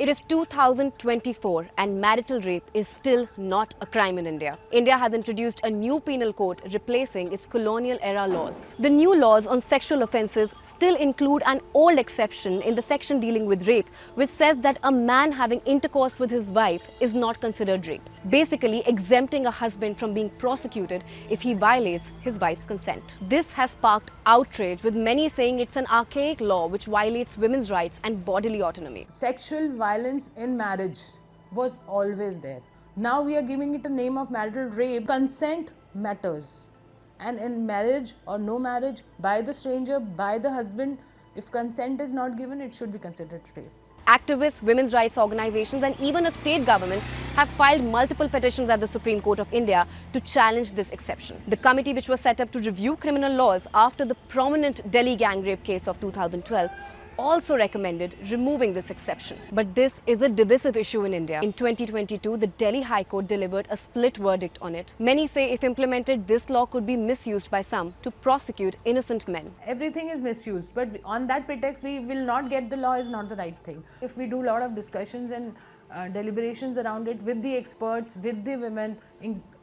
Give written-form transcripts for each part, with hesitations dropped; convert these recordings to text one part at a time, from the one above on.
It is 2024 and marital rape is still not a crime in India. India has introduced a new penal code replacing its colonial era laws. The new laws on sexual offences still include an old exception in the section dealing with rape, which says that a man having intercourse with his wife is not considered rape, basically exempting a husband from being prosecuted if he violates his wife's consent. This has sparked outrage, with many saying it's an archaic law which violates women's rights and bodily autonomy. Sexual violence in marriage was always there. Now we are giving it a name of marital rape. Consent matters. And in marriage or no marriage, by the stranger, by the husband, if consent is not given, it should be considered rape. Activists, women's rights organizations, and even a state government have filed multiple petitions at the Supreme Court of India to challenge this exception. The committee, which was set up to review criminal laws after the prominent Delhi gang rape case of 2012, also recommended removing this exception. But this is a divisive issue in India. In 2022, the Delhi High Court delivered a split verdict on it. Many say if implemented, this law could be misused by some to prosecute innocent men. Everything is misused, but on that pretext, we will not get the law is not the right thing. If we do a lot of discussions and deliberations around it with the experts, with the women,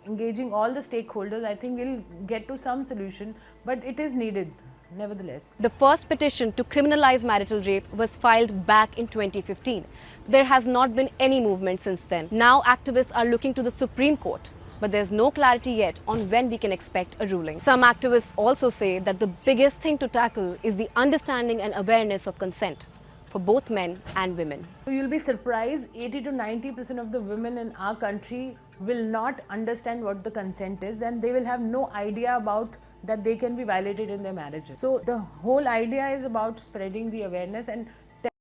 engaging all the stakeholders, I think we'll get to some solution, but it is needed. Nevertheless, the first petition to criminalize marital rape was filed back in 2015. There has not been any movement since then. Now activists are looking to the Supreme Court, but there's no clarity yet on when we can expect a ruling. Some activists also say that the biggest thing to tackle is the understanding and awareness of consent for both men and women. You'll be surprised, 80 to 90% of the women in our country will not understand what the consent is, and they will have no idea about that they can be violated in their marriages. So the whole idea is about spreading the awareness and